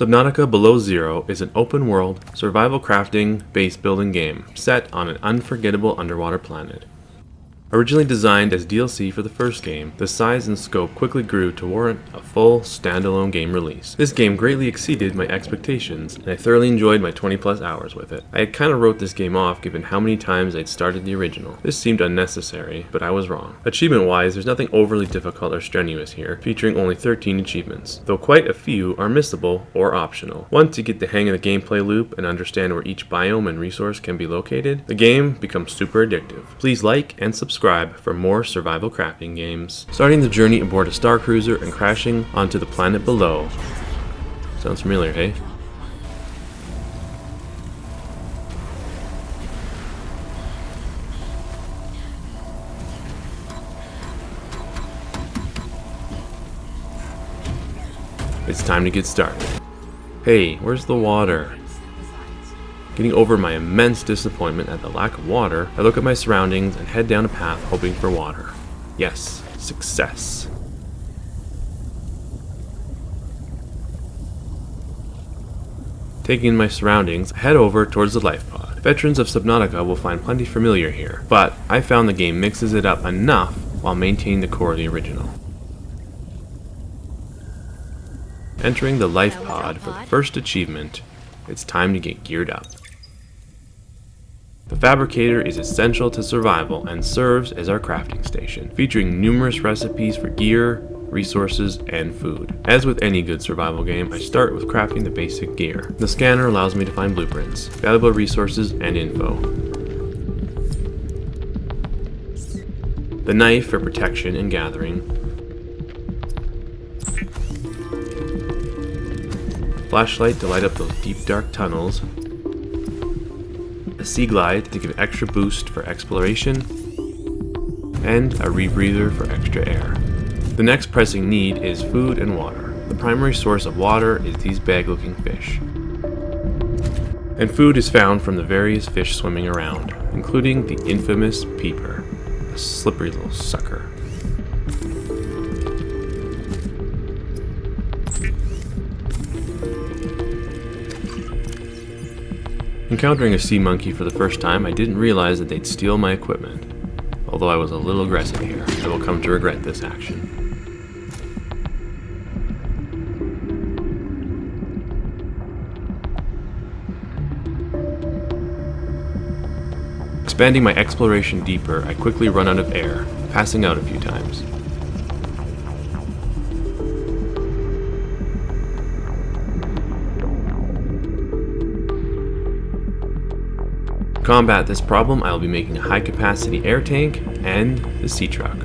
Subnautica Below Zero is an open-world, survival crafting, base-building game set on an unforgettable underwater planet. Originally designed as DLC for the first game, the size and scope quickly grew to warrant a full, standalone game release. This game greatly exceeded my expectations, and I thoroughly enjoyed my 20+ hours with it. I had kinda wrote this game off given how many times I'd started the original. This seemed unnecessary, but I was wrong. Achievement-wise, there's nothing overly difficult or strenuous here, featuring only 13 achievements, though quite a few are missable or optional. Once you get the hang of the gameplay loop and understand where each biome and resource can be located, the game becomes super addictive. Please like and subscribe for more survival crafting games. Starting the journey aboard a star cruiser and crashing onto the planet below. Sounds familiar, hey? It's time to get started. Hey, where's the water? Getting over my immense disappointment at the lack of water, I look at my surroundings and head down a path hoping for water. Yes, success. Taking in my surroundings, I head over towards the life pod. Veterans of Subnautica will find plenty familiar here, but I found the game mixes it up enough while maintaining the core of the original. Entering the life pod for the first achievement, it's time to get geared up. The fabricator is essential to survival and serves as our crafting station, featuring numerous recipes for gear, resources, and food. As with any good survival game, I start with crafting the basic gear. The scanner allows me to find blueprints, valuable resources, and info. The knife for protection and gathering. Flashlight to light up those deep dark tunnels. A sea glide to give an extra boost for exploration, and a rebreather for extra air. The next pressing need is food and water. The primary source of water is these bag-looking fish. And food is found from the various fish swimming around, including the infamous peeper, a slippery little sucker. Encountering a sea monkey for the first time, I didn't realize that they'd steal my equipment. Although I was a little aggressive here, I will come to regret this action. Expanding my exploration deeper, I quickly run out of air, passing out a few times. To combat this problem, I will be making a high-capacity air tank and the sea truck.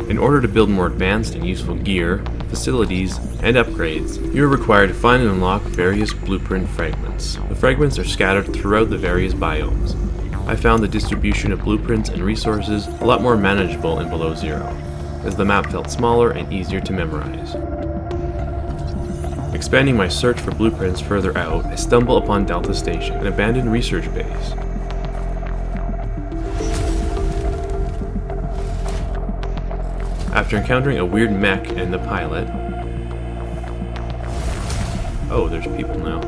In order to build more advanced and useful gear, facilities, and upgrades, you are required to find and unlock various blueprint fragments. The fragments are scattered throughout the various biomes. I found the distribution of blueprints and resources a lot more manageable in Below Zero, as the map felt smaller and easier to memorize. Expanding my search for blueprints further out, I stumble upon Delta Station, an abandoned research base. After encountering a weird mech and the pilot... Oh, there's people now.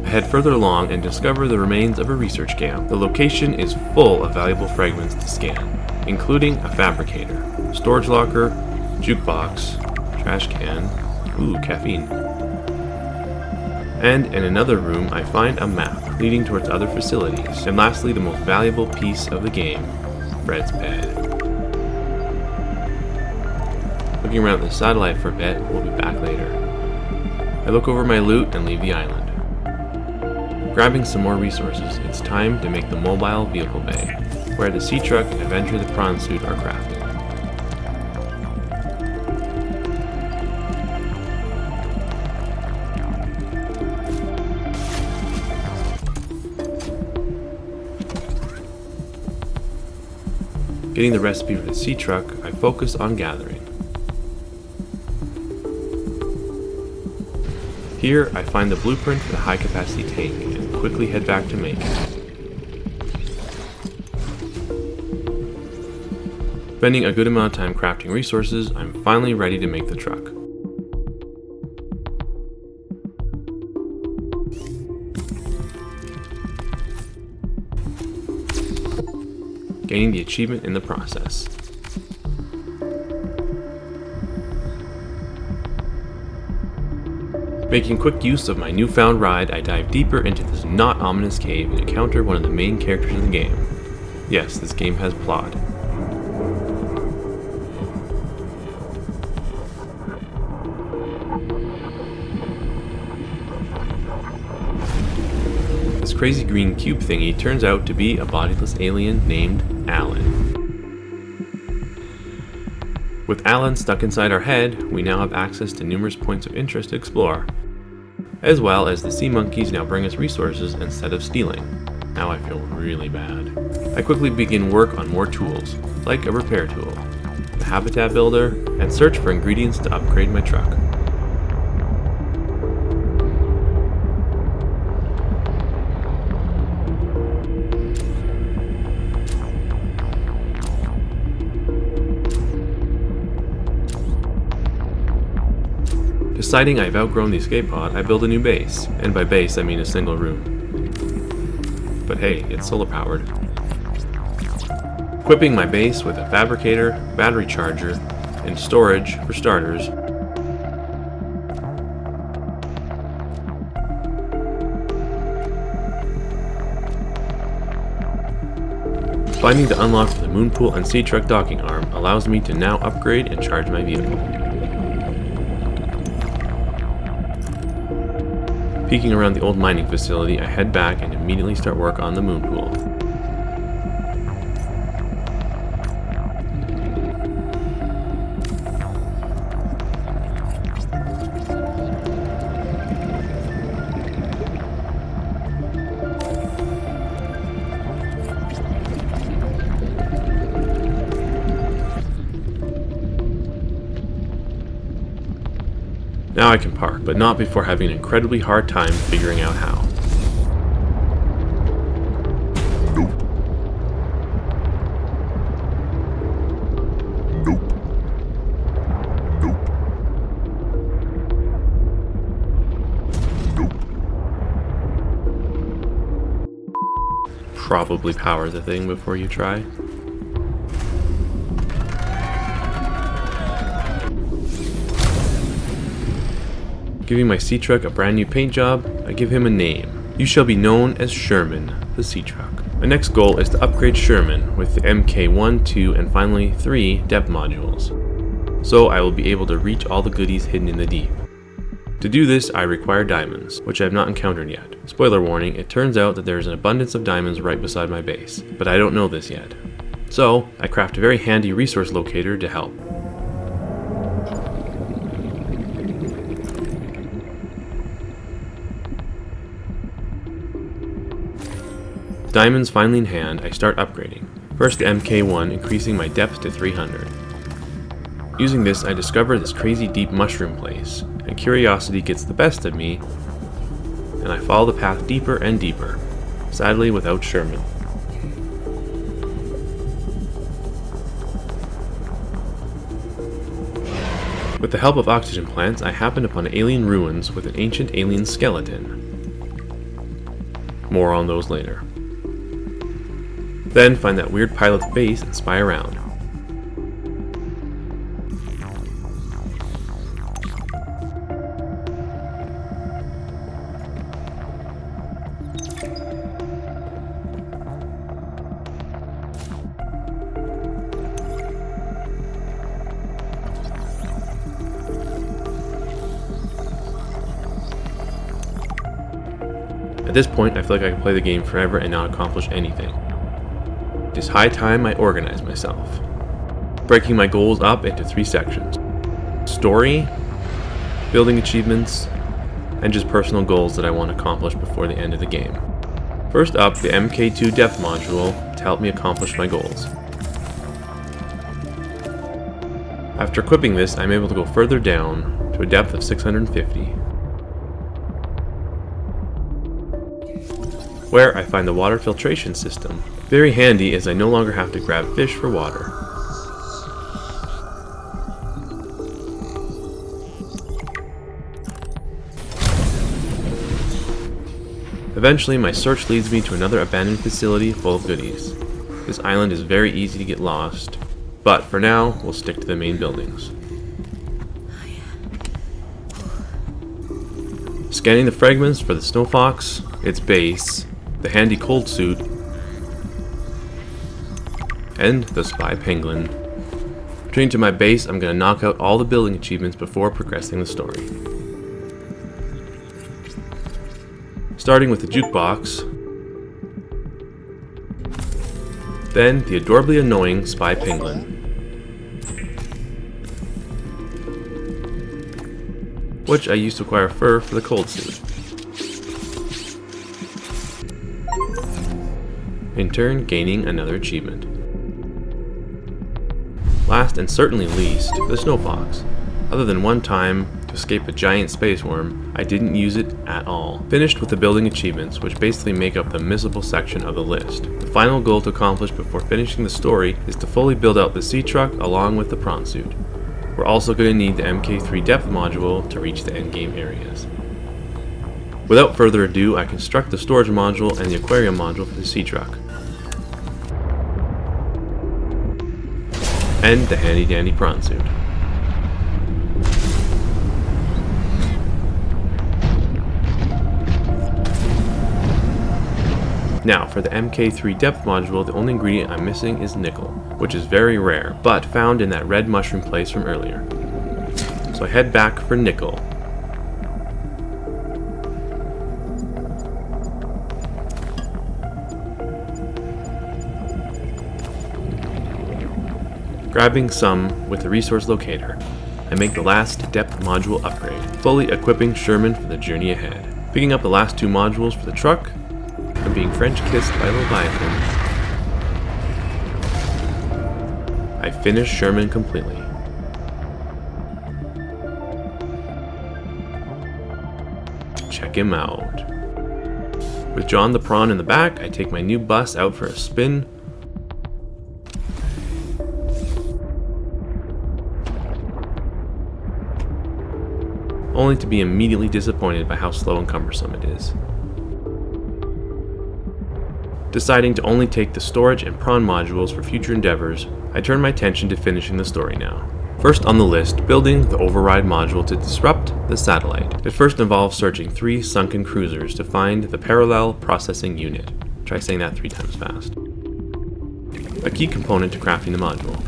I head further along and discover the remains of a research camp. The location is full of valuable fragments to scan, including a fabricator, storage locker, jukebox, trash can, ooh, caffeine. And in another room, I find a map leading towards other facilities. And lastly, the most valuable piece of the game, Fred's pad. Looking around the satellite for a bit, we'll be back later. I look over my loot and leave the island. Grabbing some more resources, it's time to make the mobile vehicle bay, where the sea truck and eventually the prawn suit are crafted. Getting the recipe for the sea truck, I focus on gathering. Here, I find the blueprint for the high-capacity tank and quickly head back to make it. Spending a good amount of time crafting resources, I'm finally ready to make the truck. gaining the achievement in the process. Making quick use of my newfound ride, I dive deeper into this not ominous cave and encounter one of the main characters of the game. Yes, this game has plot. This crazy green cube thingy turns out to be a bodiless alien named Alan. With Alan stuck inside our head, we now have access to numerous points of interest to explore, as well as the sea monkeys now bring us resources instead of stealing. Now I feel really bad. I quickly begin work on more tools, like a repair tool, the habitat builder, and search for ingredients to upgrade my truck. Deciding I've outgrown the escape pod, I build a new base, and by base I mean a single room. But hey, it's solar powered. Equipping my base with a fabricator, battery charger, and storage for starters. Finding the unlock for the moon pool and sea truck docking arm allows me to now upgrade and charge my vehicle. Peeking around the old mining facility, I head back and immediately start work on the moon pool. Now I can park, but not before having an incredibly hard time figuring out how. Probably power the thing before you try. Giving my sea truck a brand new paint job, I give him a name. You shall be known as Sherman, the sea truck. My next goal is to upgrade Sherman with the MK1, 2, and finally 3 depth modules, so I will be able to reach all the goodies hidden in the deep. To do this, I require diamonds, which I have not encountered yet. Spoiler warning, it turns out that there is an abundance of diamonds right beside my base, but I don't know this yet. So, I craft a very handy resource locator to help. Diamonds finally in hand, I start upgrading. First the MK1, increasing my depth to 300. Using this, I discover this crazy deep mushroom place, and curiosity gets the best of me, and I follow the path deeper and deeper, sadly without Sherman. With the help of oxygen plants, I happen upon alien ruins with an ancient alien skeleton. More on those later. Then find that weird pilot's base and spy around. At this point, I feel like I can play the game forever and not accomplish anything. It is high time I organize myself, breaking my goals up into 3 sections: story, building achievements, and just personal goals that I want to accomplish before the end of the game. First up, the MK2 depth module to help me accomplish my goals. After equipping this, I'm able to go further down to a depth of 650, where I find the water filtration system. Very handy as I no longer have to grab fish for water. Eventually, my search leads me to another abandoned facility full of goodies. This island is very easy to get lost, but for now, we'll stick to the main buildings. Scanning the fragments for the snow fox, its base, the handy cold suit, and the spy penguin. Returning to my base, I'm going to knock out all the building achievements before progressing the story. Starting with the jukebox, then the adorably annoying spy penguin, which I used to acquire fur for the cold suit. In turn, gaining another achievement. Last and certainly least, the snow fox. Other than one time to escape a giant space worm, I didn't use it at all. Finished with the building achievements, which basically make up the missable section of the list. The final goal to accomplish before finishing the story is to fully build out the sea truck along with the prawn suit. We're also going to need the MK3 depth module to reach the endgame areas. Without further ado, I construct the storage module and the aquarium module for the sea truck. And the handy dandy prawn suit. Now, for the MK3 depth module, the only ingredient I'm missing is nickel, which is very rare, but found in that red mushroom place from earlier. So I head back for nickel. Grabbing some with the resource locator, I make the last depth module upgrade, fully equipping Sherman for the journey ahead. Picking up the last two modules for the truck, and being French kissed by Leviathan, I finish Sherman completely. Check him out. With John the Prawn in the back, I take my new bus out for a spin. Only to be immediately disappointed by how slow and cumbersome it is. Deciding to only take the storage and prawn modules for future endeavors, I turn my attention to finishing the story now. First on the list, building the override module to disrupt the satellite. It first involves searching 3 sunken cruisers to find the parallel processing unit. Try saying that 3 times fast. A key component to crafting the module.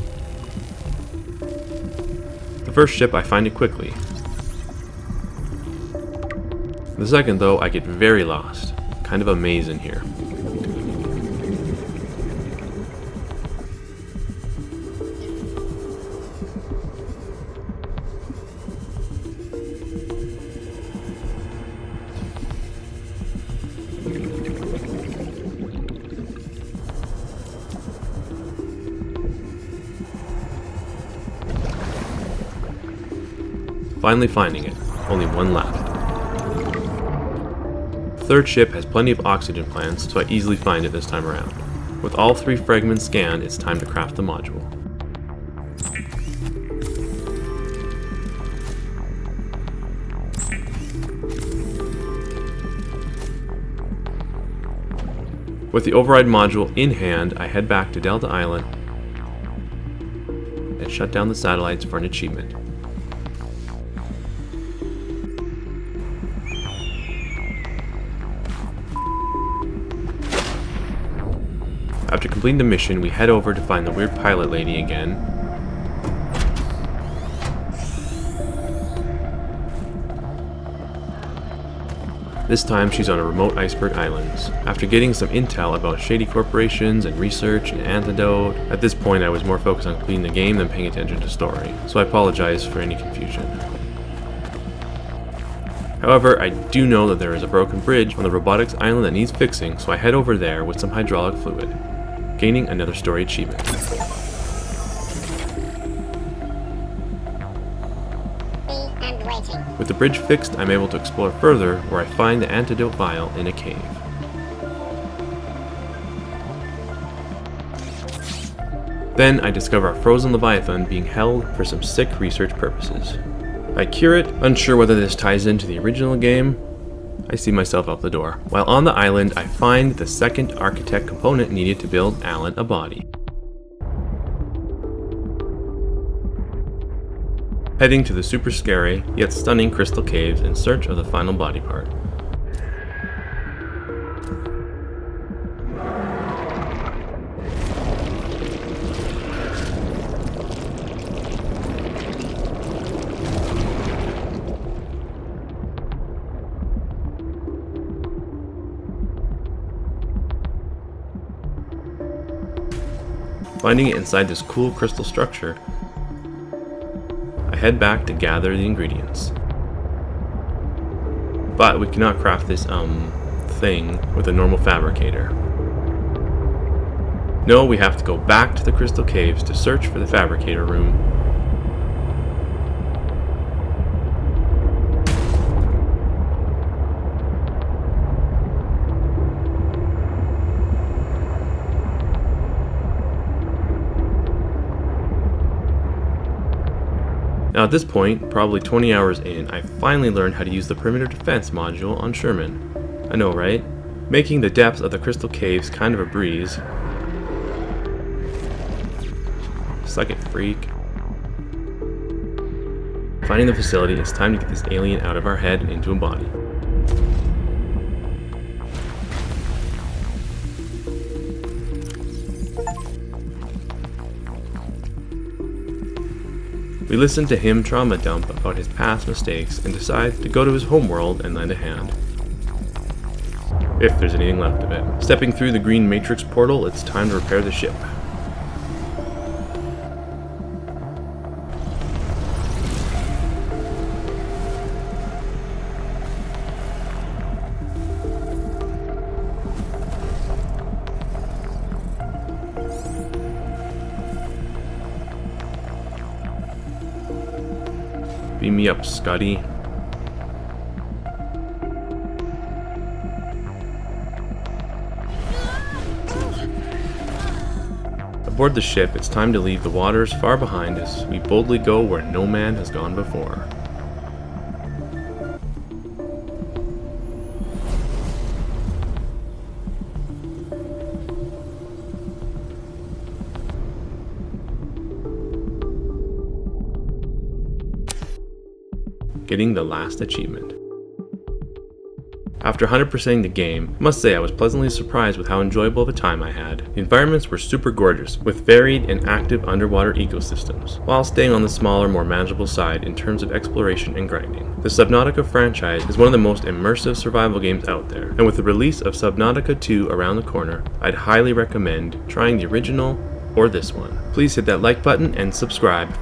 The first ship, I find it quickly. The second, though, I get very lost. Kind of a maze in here. Finally finding it. Only one left. The third ship has plenty of oxygen plants, so I easily find it this time around. With all 3 fragments scanned, it's time to craft the module. With the override module in hand, I head back to Delta Island and shut down the satellites for an achievement. After completing the mission, we head over to find the weird pilot lady again. This time she's on a remote iceberg islands. After getting some intel about shady corporations and research and antidote, at this point I was more focused on completing the game than paying attention to story, so I apologize for any confusion. However, I do know that there is a broken bridge on the robotics island that needs fixing, so I head over there with some hydraulic fluid, gaining another story achievement. With the bridge fixed, I'm able to explore further, where I find the antidote vial in a cave. Then I discover a frozen Leviathan being held for some sick research purposes. I cure it, unsure whether this ties into the original game, I see myself out the door. While on the island, I find the second architect component needed to build Alan a body. Heading to the super scary, yet stunning crystal caves in search of the final body part. Finding it inside this cool crystal structure, I head back to gather the ingredients. But we cannot craft this thing with a normal fabricator. No, we have to go back to the crystal caves to search for the fabricator room. Now at this point, probably 20 hours in, I finally learned how to use the perimeter defense module on Sherman. I know, right? Making the depths of the crystal caves kind of a breeze. Suck it, freak. Finding the facility, it's time to get this alien out of our head and into a body. We listen to him trauma dump about his past mistakes and decide to go to his homeworld and lend a hand. If there's anything left of it. Stepping through the green matrix portal, it's time to repair the ship. Beam me up, Scotty. Aboard the ship, it's time to leave the waters far behind as we boldly go where no man has gone before. Getting the last achievement. After 100%ing the game, I must say I was pleasantly surprised with how enjoyable of a time I had. The environments were super gorgeous, with varied and active underwater ecosystems, while staying on the smaller, more manageable side in terms of exploration and grinding. The Subnautica franchise is one of the most immersive survival games out there, and with the release of Subnautica 2 around the corner, I'd highly recommend trying the original or this one. Please hit that like button and subscribe.